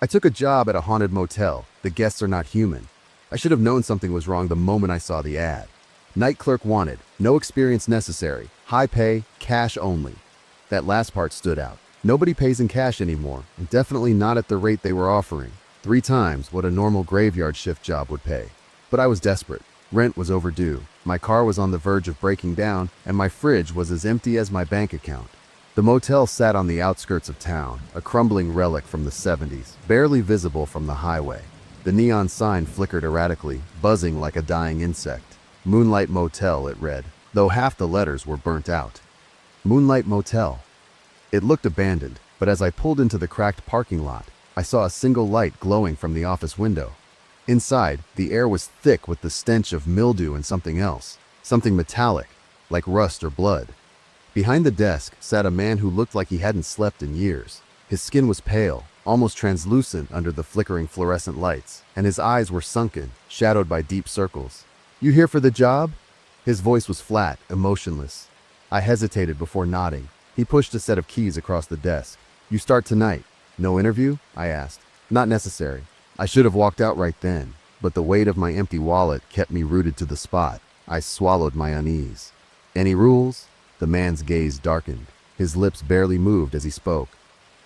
I took a job at a haunted motel. The guests are not human. I should have known something was wrong the moment I saw the ad. Night clerk wanted, no experience necessary, high pay, cash only. That last part stood out. Nobody pays in cash anymore, and definitely not at the rate they were offering. 3 times what a normal graveyard shift job would pay. But I was desperate. Rent was overdue. My car was on the verge of breaking down, and my fridge was as empty as my bank account. The motel sat on the outskirts of town, a crumbling relic from the 70s, barely visible from the highway. The neon sign flickered erratically, buzzing like a dying insect. Moonlight Motel, it read, though half the letters were burnt out. Moonlight Motel. It looked abandoned, but as I pulled into the cracked parking lot, I saw a single light glowing from the office window. Inside, the air was thick with the stench of mildew and something else, something metallic, like rust or blood. Behind the desk sat a man who looked like he hadn't slept in years. His skin was pale, almost translucent under the flickering fluorescent lights, and his eyes were sunken, shadowed by deep circles. "You here for the job?" His voice was flat, emotionless. I hesitated before nodding. He pushed a set of keys across the desk. "You start tonight." "No interview?" I asked. "Not necessary." I should have walked out right then, but the weight of my empty wallet kept me rooted to the spot. I swallowed my unease. "Any rules?" The man's gaze darkened. His lips barely moved as he spoke.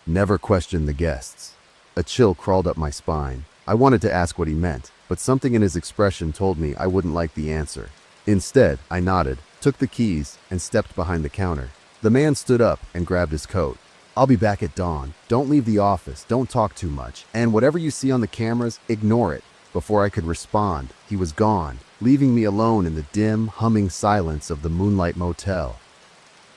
"Never question the guests." A chill crawled up my spine. I wanted to ask what he meant, but something in his expression told me I wouldn't like the answer. Instead, I nodded, took the keys, and stepped behind the counter. The man stood up and grabbed his coat. "I'll be back at dawn. Don't leave the office, don't talk too much, and whatever you see on the cameras, ignore it." Before I could respond, he was gone, leaving me alone in the dim, humming silence of the Moonlight Motel.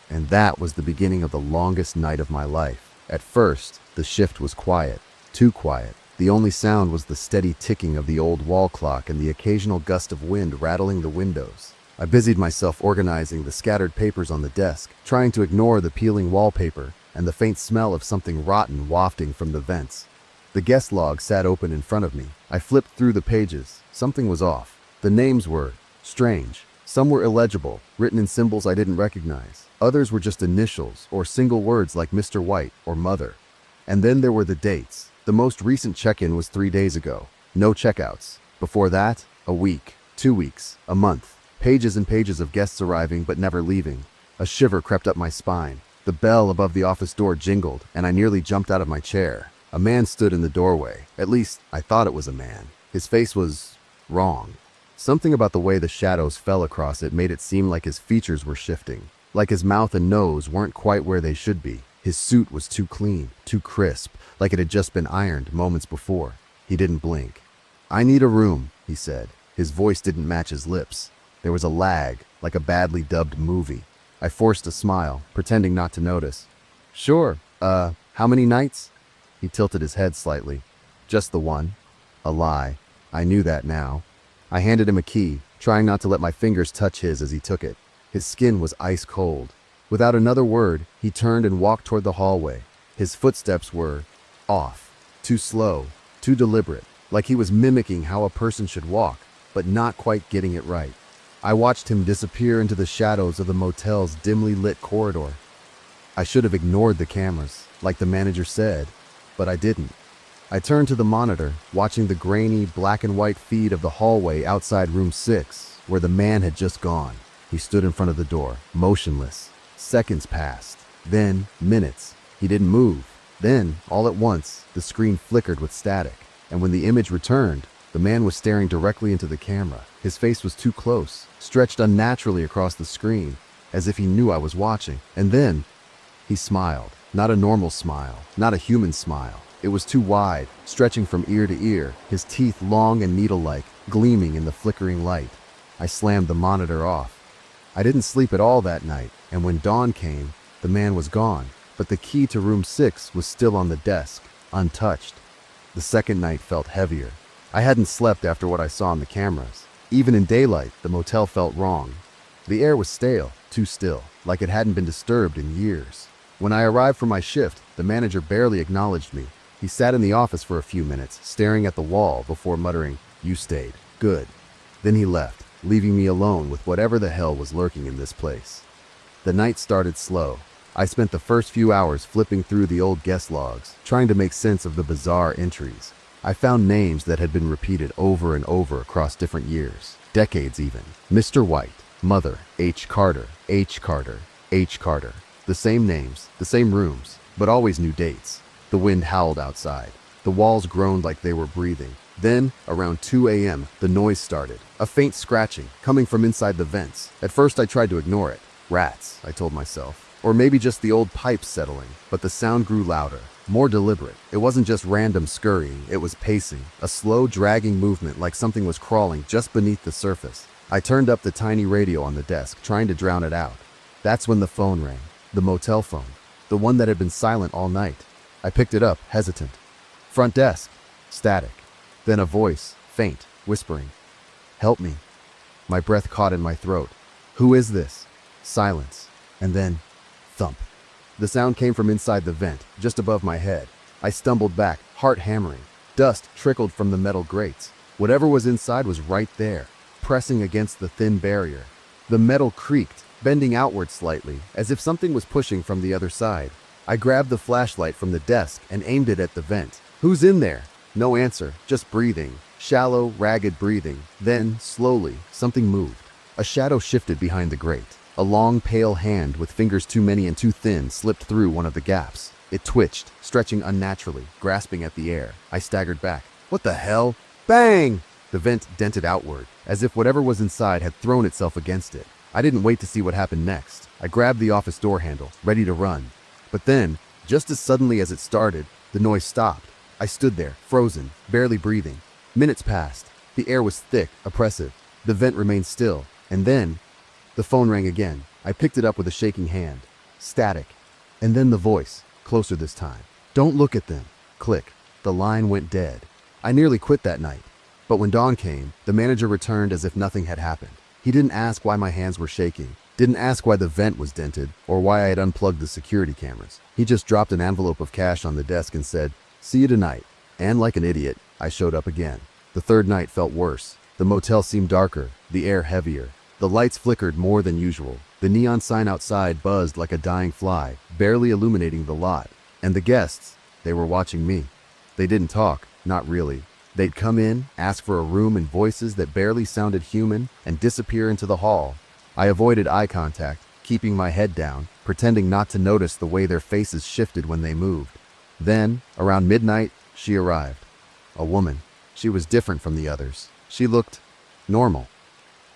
And that was the beginning of the longest night of my life. At first, the shift was quiet, too quiet. The only sound was the steady ticking of the old wall clock and the occasional gust of wind rattling the windows. I busied myself organizing the scattered papers on the desk, trying to ignore the peeling wallpaper and the faint smell of something rotten wafting from the vents. The guest log sat open in front of me. I flipped through the pages. Something was off. The names were strange. Some were illegible, written in symbols I didn't recognize. Others were just initials or single words like Mr. White or Mother. And then there were the dates. The most recent check-in was 3 days ago. No checkouts. Before that, a week, 2 weeks, a month. Pages and pages of guests arriving but never leaving. A shiver crept up my spine. The bell above the office door jingled, and I nearly jumped out of my chair. A man stood in the doorway. At least, I thought it was a man. His face was wrong. Something about the way the shadows fell across it made it seem like his features were shifting, like his mouth and nose weren't quite where they should be. His suit was too clean, too crisp, like it had just been ironed moments before. He didn't blink. "I need a room," he said. His voice didn't match his lips. There was a lag, like a badly dubbed movie. I forced a smile, pretending not to notice. "Sure, how many nights?" He tilted his head slightly. "Just the one." A lie. I knew that now. I handed him a key, trying not to let my fingers touch his as he took it. His skin was ice cold. Without another word, he turned and walked toward the hallway. His footsteps were off, too slow, too deliberate, like he was mimicking how a person should walk, but not quite getting it right. I watched him disappear into the shadows of the motel's dimly lit corridor. I should have ignored the cameras, like the manager said, but I didn't. I turned to the monitor, watching the grainy, black and white feed of the hallway outside room 6, where the man had just gone. He stood in front of the door, motionless. Seconds passed, then minutes. He didn't move. Then, all at once, the screen flickered with static, and when the image returned, the man was staring directly into the camera. His face was too close, stretched unnaturally across the screen, as if he knew I was watching. And then, he smiled. Not a normal smile, not a human smile. It was too wide, stretching from ear to ear, his teeth long and needle-like, gleaming in the flickering light. I slammed the monitor off. I didn't sleep at all that night, and when dawn came, the man was gone, but the key to room 6 was still on the desk, untouched. The second night felt heavier. I hadn't slept after what I saw on the cameras. Even in daylight, the motel felt wrong. The air was stale, too still, like it hadn't been disturbed in years. When I arrived for my shift, the manager barely acknowledged me. He sat in the office for a few minutes, staring at the wall before muttering, "You stayed. Good." Then he left, leaving me alone with whatever the hell was lurking in this place. The night started slow. I spent the first few hours flipping through the old guest logs, trying to make sense of the bizarre entries. I found names that had been repeated over and over across different years, decades even. Mr. White, Mother, H. Carter, H. Carter, H. Carter. The same names, the same rooms, but always new dates. The wind howled outside. The walls groaned like they were breathing. Then, around 2 a.m., the noise started. A faint scratching, coming from inside the vents. At first I tried to ignore it. Rats, I told myself. Or maybe just the old pipes settling. But the sound grew louder, more deliberate. It wasn't just random scurrying, it was pacing. A slow, dragging movement like something was crawling just beneath the surface. I turned up the tiny radio on the desk, trying to drown it out. That's when the phone rang. The motel phone. The one that had been silent all night. I picked it up, hesitant. Front desk. Static. Then a voice, faint, whispering. Help me. My breath caught in my throat. Who is this? Silence. And then, thump. The sound came from inside the vent, just above my head. I stumbled back, heart hammering. Dust trickled from the metal grates. Whatever was inside was right there, pressing against the thin barrier. The metal creaked, bending outward slightly, as if something was pushing from the other side. I grabbed the flashlight from the desk and aimed it at the vent. Who's in there? No answer, just breathing. Shallow, ragged breathing. Then, slowly, something moved. A shadow shifted behind the grate. A long, pale hand with fingers too many and too thin slipped through one of the gaps. It twitched, stretching unnaturally, grasping at the air. I staggered back. What the hell? Bang! The vent dented outward, as if whatever was inside had thrown itself against it. I didn't wait to see what happened next. I grabbed the office door handle, ready to run. But then, just as suddenly as it started, the noise stopped. I stood there, frozen, barely breathing. Minutes passed. The air was thick, oppressive. The vent remained still. And then, the phone rang again. I picked it up with a shaking hand. Static. And then the voice, closer this time. Don't look at them. Click. The line went dead. I nearly quit that night. But when dawn came, the manager returned as if nothing had happened. He didn't ask why my hands were shaking, didn't ask why the vent was dented, or why I had unplugged the security cameras. He just dropped an envelope of cash on the desk and said, "See you tonight." And like an idiot, I showed up again. The third night felt worse. The motel seemed darker, the air heavier. The lights flickered more than usual. The neon sign outside buzzed like a dying fly, barely illuminating the lot. And the guests, they were watching me. They didn't talk, not really. They'd come in, ask for a room in voices that barely sounded human, and disappear into the hall. I avoided eye contact, keeping my head down, pretending not to notice the way their faces shifted when they moved. Then, around midnight, she arrived. A woman. She was different from the others. She looked normal.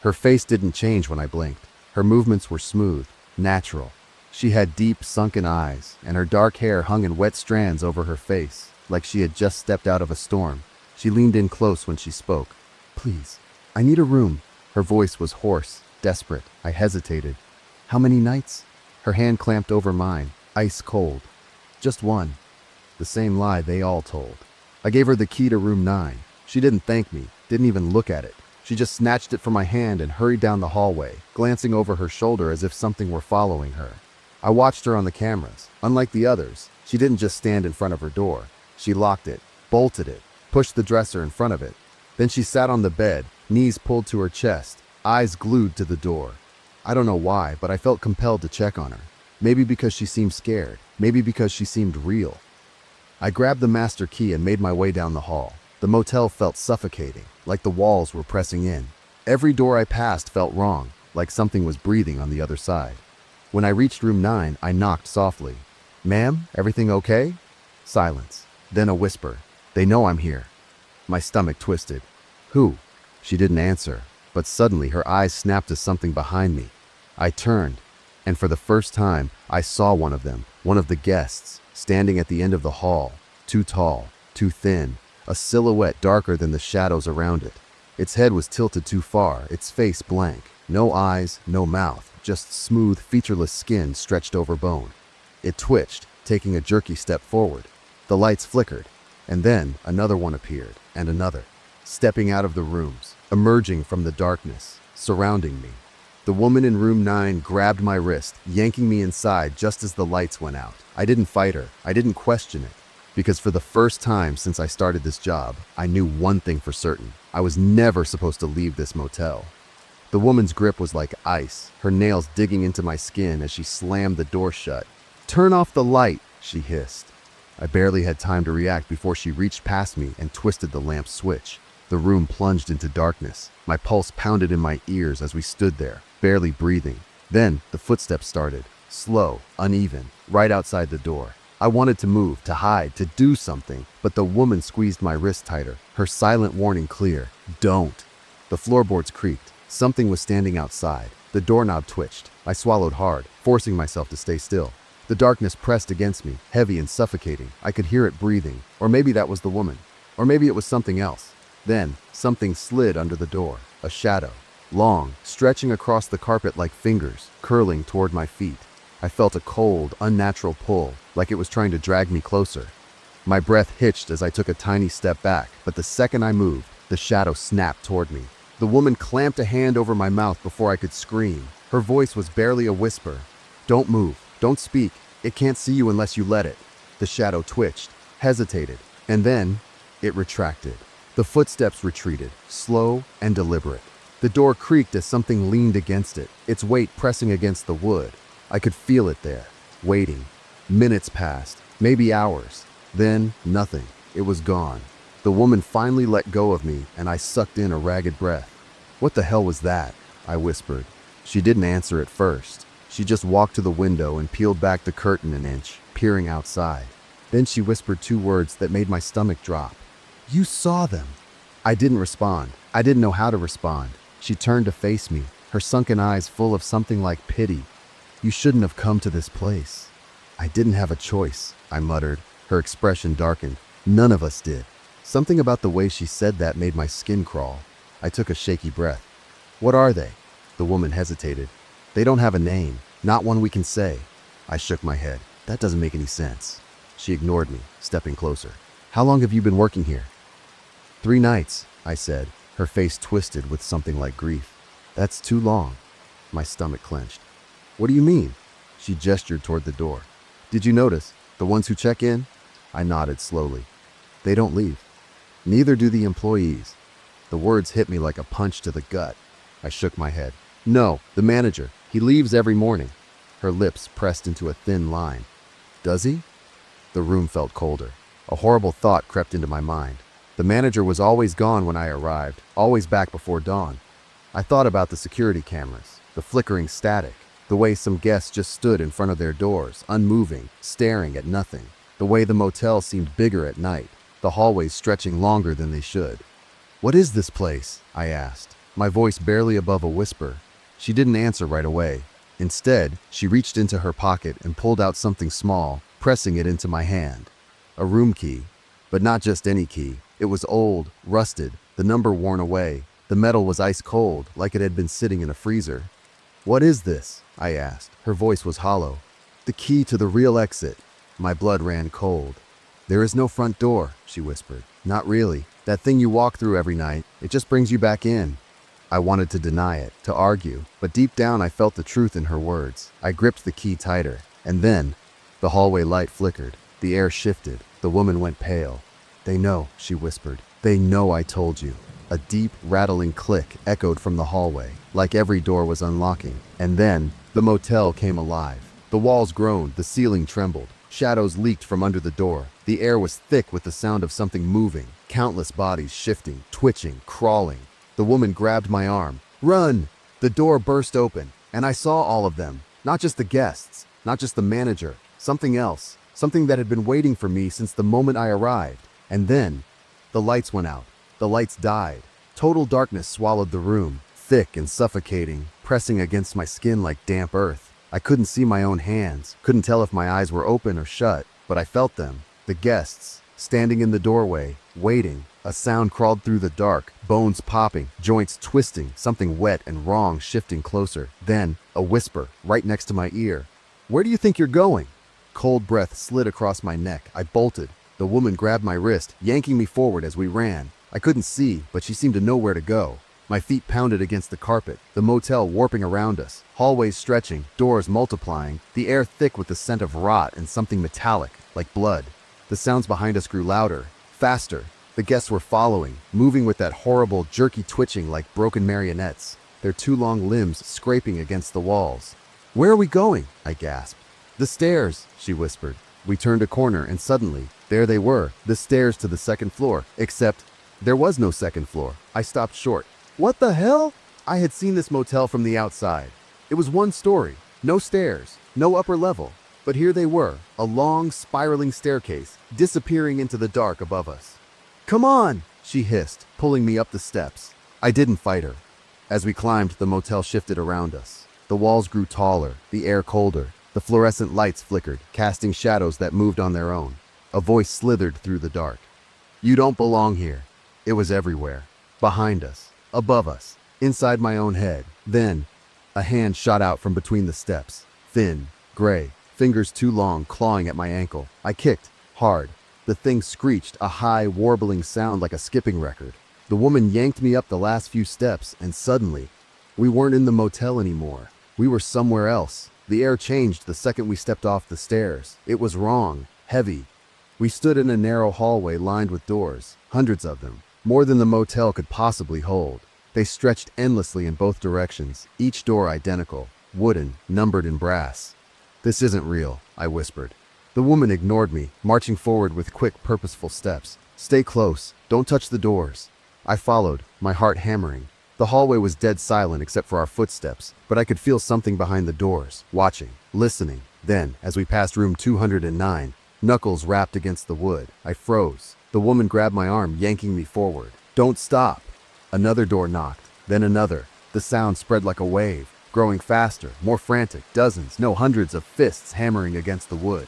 Her face didn't change when I blinked. Her movements were smooth, natural. She had deep, sunken eyes, and her dark hair hung in wet strands over her face, like she had just stepped out of a storm. She leaned in close when she spoke. "Please, I need a room." Her voice was hoarse, desperate. I hesitated. "How many nights?" Her hand clamped over mine, ice cold. "Just one." The same lie they all told. I gave her the key to room 9. She didn't thank me, didn't even look at it. She just snatched it from my hand and hurried down the hallway, glancing over her shoulder as if something were following her. I watched her on the cameras. Unlike the others, she didn't just stand in front of her door. She locked it, bolted it, pushed the dresser in front of it. Then she sat on the bed, knees pulled to her chest, eyes glued to the door. I don't know why, but I felt compelled to check on her. Maybe because she seemed scared, maybe because she seemed real. I grabbed the master key and made my way down the hall. The motel felt suffocating, like the walls were pressing in. Every door I passed felt wrong, like something was breathing on the other side. When I reached room 9, I knocked softly. "Ma'am, everything okay?" Silence. Then a whisper. "They know I'm here." My stomach twisted. "Who?" She didn't answer, but suddenly her eyes snapped to something behind me. I turned, and for the first time, I saw one of them, one of the guests, standing at the end of the hall, too tall, too thin, a silhouette darker than the shadows around it. Its head was tilted too far, its face blank. No eyes, no mouth, just smooth, featureless skin stretched over bone. It twitched, taking a jerky step forward. The lights flickered, and then another one appeared, and another, stepping out of the rooms, emerging from the darkness, surrounding me. The woman in room 9 grabbed my wrist, yanking me inside just as the lights went out. I didn't fight her. I didn't question it. Because for the first time since I started this job, I knew one thing for certain. I was never supposed to leave this motel. The woman's grip was like ice, her nails digging into my skin as she slammed the door shut. "Turn off the light," she hissed. I barely had time to react before she reached past me and twisted the lamp switch. The room plunged into darkness. My pulse pounded in my ears as we stood there, barely breathing. Then the footsteps started, slow, uneven, right outside the door. I wanted to move, to hide, to do something, but the woman squeezed my wrist tighter, her silent warning clear. "Don't." The floorboards creaked. Something was standing outside. The doorknob twitched. I swallowed hard, forcing myself to stay still. The darkness pressed against me, heavy and suffocating. I could hear it breathing. Or maybe that was the woman. Or maybe it was something else. Then, something slid under the door. A shadow. Long, stretching across the carpet like fingers, curling toward my feet. I felt a cold, unnatural pull, like it was trying to drag me closer. My breath hitched as I took a tiny step back, but the second I moved, the shadow snapped toward me. The woman clamped a hand over my mouth before I could scream. Her voice was barely a whisper. "Don't move. Don't speak. It can't see you unless you let it." The shadow twitched, hesitated, and then it retracted. The footsteps retreated, slow and deliberate. The door creaked as something leaned against it, its weight pressing against the wood. I could feel it there, waiting. Minutes passed, maybe hours. Then, nothing. It was gone. The woman finally let go of me, and I sucked in a ragged breath. "What the hell was that?" I whispered. She didn't answer at first. She just walked to the window and peeled back the curtain an inch, peering outside. Then she whispered two words that made my stomach drop. "You saw them." I didn't respond. I didn't know how to respond. She turned to face me, her sunken eyes full of something like pity. "You shouldn't have come to this place." "I didn't have a choice," I muttered. Her expression darkened. "None of us did." Something about the way she said that made my skin crawl. I took a shaky breath. "What are they?" The woman hesitated. "They don't have a name, not one we can say." I shook my head. "That doesn't make any sense." She ignored me, stepping closer. "How long have you been working here?" 3 nights, I said, her face twisted with something like grief. "That's too long." My stomach clenched. "What do you mean?" She gestured toward the door. "Did you notice? The ones who check in?" I nodded slowly. "They don't leave. Neither do the employees." The words hit me like a punch to the gut. I shook my head. "No, the manager. He leaves every morning." Her lips pressed into a thin line. "Does he?" The room felt colder. A horrible thought crept into my mind. The manager was always gone when I arrived, always back before dawn. I thought about the security cameras, the flickering static, the way some guests just stood in front of their doors, unmoving, staring at nothing, the way the motel seemed bigger at night, the hallways stretching longer than they should. "What is this place?" I asked, my voice barely above a whisper. She didn't answer right away. Instead, she reached into her pocket and pulled out something small, pressing it into my hand. A room key. But not just any key. It was old, rusted, the number worn away. The metal was ice cold, like it had been sitting in a freezer. "What is this?" I asked. Her voice was hollow. "The key to the real exit." My blood ran cold. "There is no front door," she whispered. "Not really. That thing you walk through every night, it just brings you back in." I wanted to deny it, to argue, but deep down I felt the truth in her words. I gripped the key tighter, and then the hallway light flickered. The air shifted. The woman went pale. "They know," she whispered. "They know I told you." A deep, rattling click echoed from the hallway, like every door was unlocking. And then the motel came alive. The walls groaned, the ceiling trembled. Shadows leaked from under the door. The air was thick with the sound of something moving, countless bodies shifting, twitching, crawling. The woman grabbed my arm. "Run!" The door burst open, and I saw all of them. Not just the guests, not just the manager, something else, something that had been waiting for me since the moment I arrived. And then the lights went out. The lights died. Total darkness swallowed the room, thick and suffocating, pressing against my skin like damp earth. I couldn't see my own hands, couldn't tell if my eyes were open or shut, but I felt them. The guests, standing in the doorway, waiting. A sound crawled through the dark, bones popping, joints twisting, something wet and wrong shifting closer. Then, a whisper, right next to my ear. "Where do you think you're going?" Cold breath slid across my neck. I bolted. The woman grabbed my wrist, yanking me forward as we ran. I couldn't see, but she seemed to know where to go. My feet pounded against the carpet, the motel warping around us, hallways stretching, doors multiplying, the air thick with the scent of rot and something metallic, like blood. The sounds behind us grew louder, faster. The guests were following, moving with that horrible, jerky twitching like broken marionettes, their 2 long limbs scraping against the walls. "Where are we going?" I gasped. "The stairs," she whispered. We turned a corner and suddenly, there they were, the stairs to the second floor, except there was no second floor. I stopped short. What the hell? I had seen this motel from the outside. It was one story, no stairs, no upper level. But here they were, a long, spiraling staircase, disappearing into the dark above us. "Come on," she hissed, pulling me up the steps. I didn't fight her. As we climbed, the motel shifted around us. The walls grew taller, the air colder. The fluorescent lights flickered, casting shadows that moved on their own. A voice slithered through the dark. "You don't belong here." It was everywhere. Behind us, above us, inside my own head. Then, a hand shot out from between the steps. Thin, gray, fingers too long, clawing at my ankle. I kicked, hard. The thing screeched, a high, warbling sound like a skipping record. The woman yanked me up the last few steps, and suddenly, we weren't in the motel anymore. We were somewhere else. The air changed the second we stepped off the stairs. It was wrong, heavy. We stood in a narrow hallway lined with doors, hundreds of them, more than the motel could possibly hold. They stretched endlessly in both directions, each door identical, wooden, numbered in brass. "This isn't real," I whispered. The woman ignored me, marching forward with quick, purposeful steps. "Stay close. Don't touch the doors." I followed, my heart hammering. The hallway was dead silent except for our footsteps, but I could feel something behind the doors, watching, listening. Then, as we passed room 209, knuckles rapped against the wood. I froze. The woman grabbed my arm, yanking me forward. "Don't stop." Another door knocked, then another. The sound spread like a wave, growing faster, more frantic, dozens, no hundreds of fists hammering against the wood.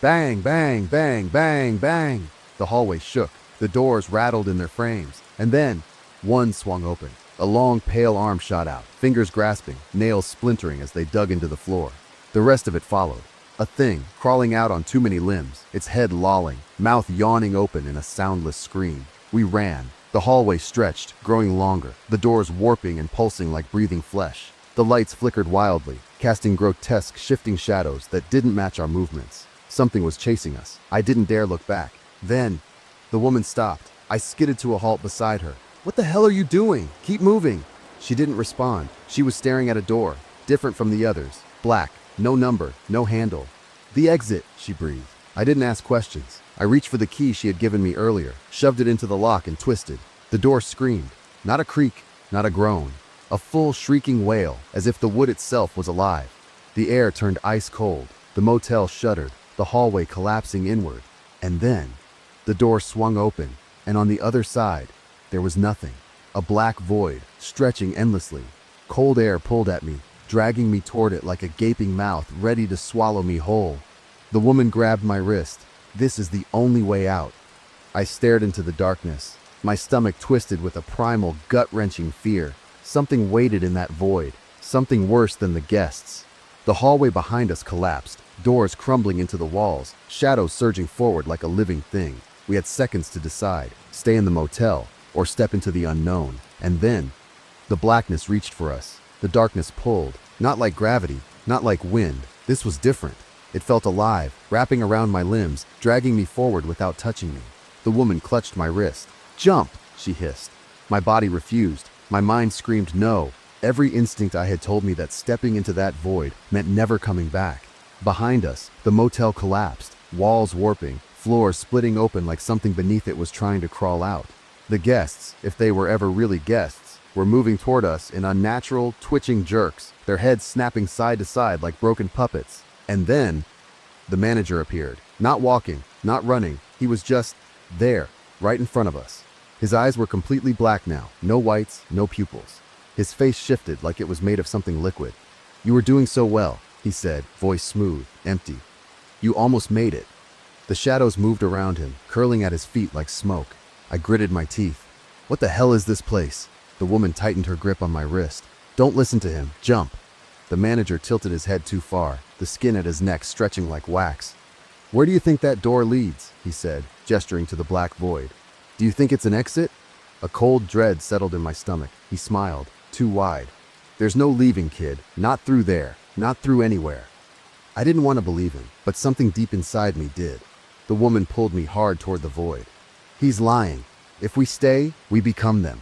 Bang, bang, bang, bang, bang. The hallway shook. The doors rattled in their frames. And then, one swung open. A long, pale arm shot out, fingers grasping, nails splintering as they dug into the floor. The rest of it followed. A thing, crawling out on too many limbs, its head lolling, mouth yawning open in a soundless scream. We ran. The hallway stretched, growing longer, the doors warping and pulsing like breathing flesh. The lights flickered wildly, casting grotesque, shifting shadows that didn't match our movements. Something was chasing us. I didn't dare look back. Then, the woman stopped. I skidded to a halt beside her. "What the hell are you doing? Keep moving." She didn't respond. She was staring at a door, different from the others. Black, no number, no handle. "The exit," she breathed. I didn't ask questions. I reached for the key she had given me earlier, shoved it into the lock and twisted. The door screamed. Not a creak, not a groan. A full shrieking wail, as if the wood itself was alive. The air turned ice cold. The motel shuddered, the hallway collapsing inward. And then, the door swung open, and on the other side, there was nothing. A black void, stretching endlessly. Cold air pulled at me, dragging me toward it like a gaping mouth ready to swallow me whole. The woman grabbed my wrist. "This is the only way out." I stared into the darkness. My stomach twisted with a primal, gut-wrenching fear. Something waited in that void, something worse than the guests. The hallway behind us collapsed, doors crumbling into the walls, shadows surging forward like a living thing. We had seconds to decide, stay in the motel, or step into the unknown. And then, the blackness reached for us. The darkness pulled, not like gravity, not like wind. This was different. It felt alive, wrapping around my limbs, dragging me forward without touching me. The woman clutched my wrist. "Jump!" she hissed. My body refused. My mind screamed no. Every instinct I had told me that stepping into that void meant never coming back. Behind us, the motel collapsed, walls warping, floors splitting open like something beneath it was trying to crawl out. The guests, if they were ever really guests, were moving toward us in unnatural, twitching jerks, their heads snapping side to side like broken puppets. And then, the manager appeared. Not walking, not running. He was just there, right in front of us. His eyes were completely black now, no whites, no pupils. His face shifted like it was made of something liquid. "You were doing so well," he said, voice smooth, empty. "You almost made it." The shadows moved around him, curling at his feet like smoke. I gritted my teeth. "What the hell is this place?" The woman tightened her grip on my wrist. "Don't listen to him. Jump." The manager tilted his head too far, the skin at his neck stretching like wax. "Where do you think that door leads?" he said, gesturing to the black void. "Do you think it's an exit?" A cold dread settled in my stomach. He smiled, too wide. "There's no leaving, kid. Not through there. Not through anywhere." I didn't want to believe him, but something deep inside me did. The woman pulled me hard toward the void. "He's lying. If we stay, we become them."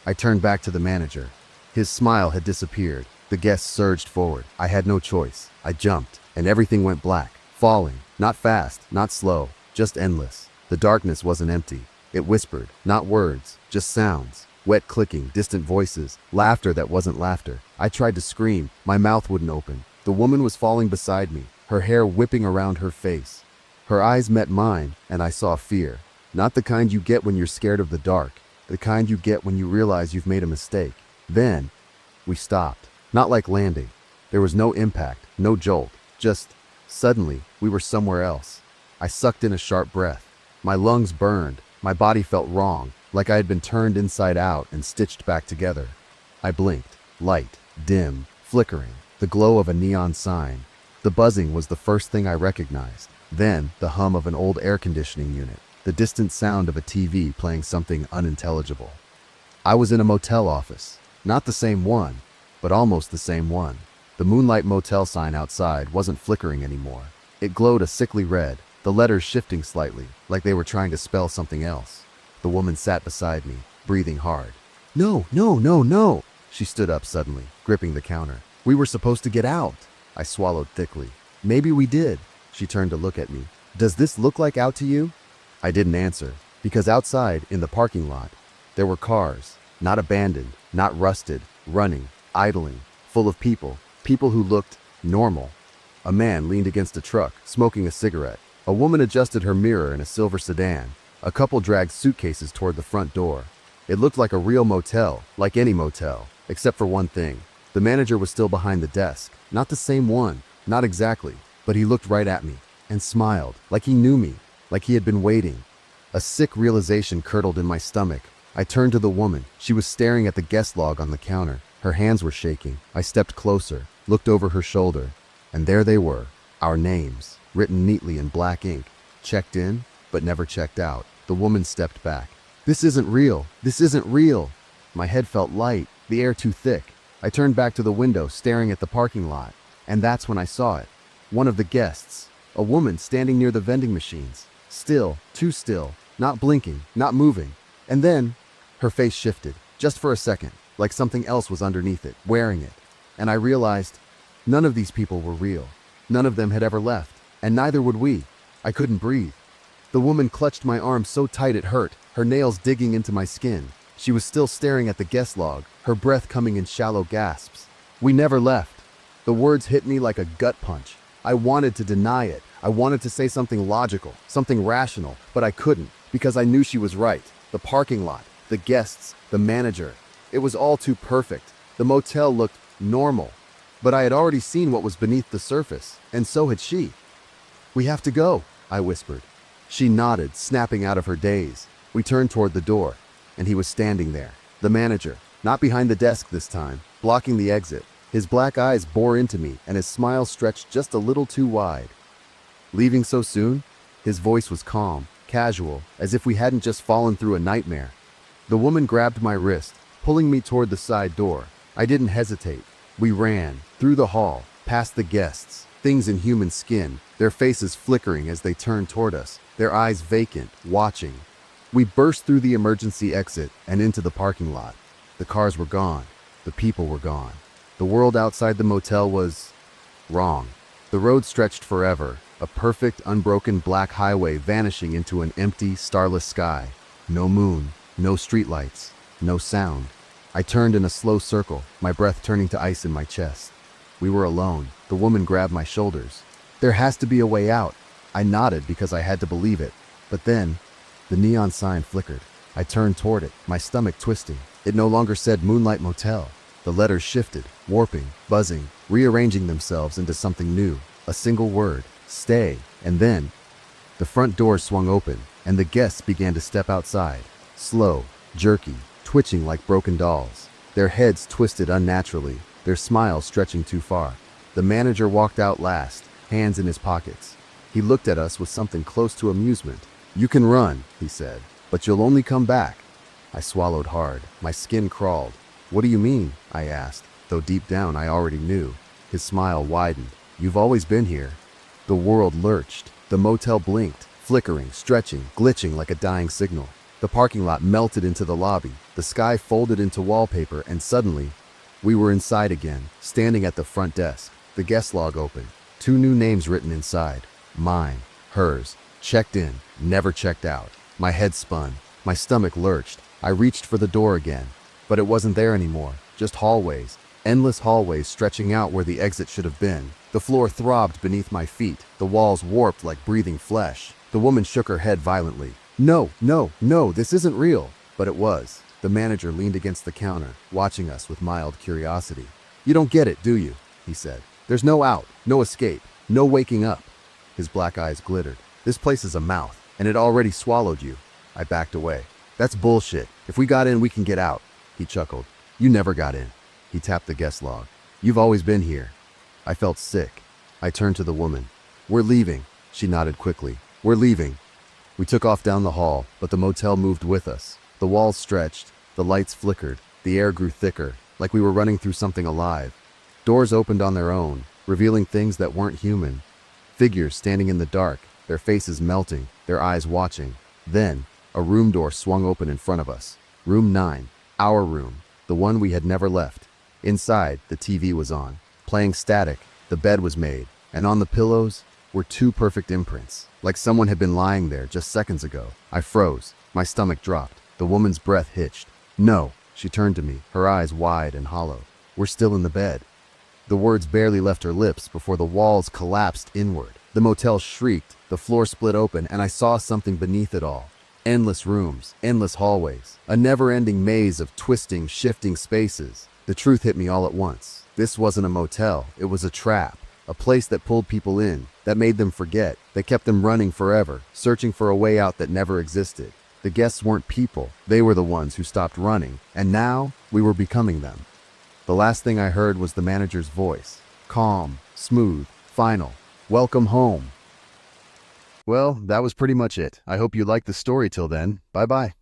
I turned back to the manager. His smile had disappeared. The guests surged forward. I had no choice. I jumped, and everything went black, falling. Not fast, not slow, just endless. The darkness wasn't empty. It whispered, not words, just sounds. Wet clicking, distant voices, laughter that wasn't laughter. I tried to scream. My mouth wouldn't open. The woman was falling beside me, her hair whipping around her face. Her eyes met mine, and I saw fear. Not the kind you get when you're scared of the dark, the kind you get when you realize you've made a mistake. Then, we stopped. Not like landing. There was no impact, no jolt. Just, suddenly, we were somewhere else. I sucked in a sharp breath. My lungs burned. My body felt wrong, like I had been turned inside out and stitched back together. I blinked. Light, dim, flickering, the glow of a neon sign. The buzzing was the first thing I recognized. Then, the hum of an old air conditioning unit. The distant sound of a TV playing something unintelligible. I was in a motel office. Not the same one, but almost the same one. The Moonlight Motel sign outside wasn't flickering anymore. It glowed a sickly red, the letters shifting slightly, like they were trying to spell something else. The woman sat beside me, breathing hard. No, no, no, no! She stood up suddenly, gripping the counter. We were supposed to get out. I swallowed thickly. Maybe we did. She turned to look at me. Does this look like out to you? I didn't answer, because outside, in the parking lot, there were cars, not abandoned, not rusted, running, idling, full of people who looked normal. A man leaned against a truck, smoking a cigarette. A woman adjusted her mirror in a silver sedan. A couple dragged suitcases toward the front door. It looked like a real motel, like any motel, except for one thing. The manager was still behind the desk. Not the same one, not exactly, but he looked right at me and smiled, like he knew me, like he had been waiting. A sick realization curdled in my stomach. I turned to the woman. She was staring at the guest log on the counter. Her hands were shaking. I stepped closer, looked over her shoulder, and there they were, our names, written neatly in black ink. Checked in, but never checked out. The woman stepped back. This isn't real. This isn't real. My head felt light, the air too thick. I turned back to the window, staring at the parking lot, and that's when I saw it. One of the guests, a woman standing near the vending machines. Still, too still, not blinking, not moving. And then, her face shifted, just for a second, like something else was underneath it, wearing it. And I realized, none of these people were real. None of them had ever left, and neither would we. I couldn't breathe. The woman clutched my arm so tight it hurt, her nails digging into my skin. She was still staring at the guest log, her breath coming in shallow gasps. We never left. The words hit me like a gut punch. I wanted to deny it. I wanted to say something logical, something rational, but I couldn't, because I knew she was right. The parking lot, the guests, the manager. It was all too perfect. The motel looked normal, but I had already seen what was beneath the surface, and so had she. We have to go, I whispered. She nodded, snapping out of her daze. We turned toward the door, and he was standing there. The manager, not behind the desk this time, blocking the exit. His black eyes bore into me, and his smile stretched just a little too wide. Leaving so soon? His voice was calm, casual, as if we hadn't just fallen through a nightmare. The woman grabbed my wrist, pulling me toward the side door. I didn't hesitate. We ran, through the hall, past the guests, things in human skin, their faces flickering as they turned toward us, their eyes vacant, watching. We burst through the emergency exit and into the parking lot. The cars were gone. The people were gone. The world outside the motel was wrong. The road stretched forever, a perfect, unbroken black highway vanishing into an empty, starless sky. No moon, no streetlights, no sound. I turned in a slow circle, my breath turning to ice in my chest. We were alone. The woman grabbed my shoulders. There has to be a way out. I nodded because I had to believe it. But then, the neon sign flickered. I turned toward it, my stomach twisting. It no longer said Moonlight Motel. The letters shifted, warping, buzzing, rearranging themselves into something new. A single word, stay. And then, the front door swung open, and the guests began to step outside. Slow, jerky, twitching like broken dolls. Their heads twisted unnaturally, their smiles stretching too far. The manager walked out last, hands in his pockets. He looked at us with something close to amusement. You can run, he said, but you'll only come back. I swallowed hard. My skin crawled. What do you mean? I asked, though deep down I already knew. His smile widened. You've always been here. The world lurched. The motel blinked, flickering, stretching, glitching like a dying signal. The parking lot melted into the lobby. The sky folded into wallpaper, and suddenly, We were inside again, standing at the front desk, the guest log open. 2 new names written inside. Mine, hers, checked in, never checked out. My head spun, my stomach lurched. I reached for the door again, but it wasn't there anymore. Just hallways, endless hallways stretching out where the exit should have been. The floor throbbed beneath my feet, the walls warped like breathing flesh. The woman shook her head violently. No, no, no, this isn't real. But it was. The manager leaned against the counter, watching us with mild curiosity. You don't get it, do you? He said. There's no out, no escape, no waking up. His black eyes glittered. This place is a mouth, and it already swallowed you. I backed away. That's bullshit. If we got in, we can get out. He chuckled. You never got in. He tapped the guest log. You've always been here. I felt sick. I turned to the woman. We're leaving. She nodded quickly. We're leaving. We took off down the hall, but the motel moved with us. The walls stretched, the lights flickered, the air grew thicker, like we were running through something alive. Doors opened on their own, revealing things that weren't human. Figures standing in the dark, their faces melting, their eyes watching. Then, a room door swung open in front of us. Room 9, our room, the one we had never left. Inside, the TV was on, playing static, the bed was made, and on the pillows were 2 perfect imprints, like someone had been lying there just seconds ago. I froze, my stomach dropped, the woman's breath hitched. No, she turned to me, her eyes wide and hollow. We're still in the bed. The words barely left her lips before the walls collapsed inward. The motel shrieked, the floor split open, and I saw something beneath it all. Endless rooms, endless hallways, a never-ending maze of twisting, shifting spaces. The truth hit me all at once. This wasn't a motel, it was a trap. A place that pulled people in, that made them forget, that kept them running forever, searching for a way out that never existed. The guests weren't people, they were the ones who stopped running, and now we were becoming them. The last thing I heard was the manager's voice. Calm, smooth, final. Welcome home. Well, that was pretty much it. I hope you liked the story till then. Bye-bye.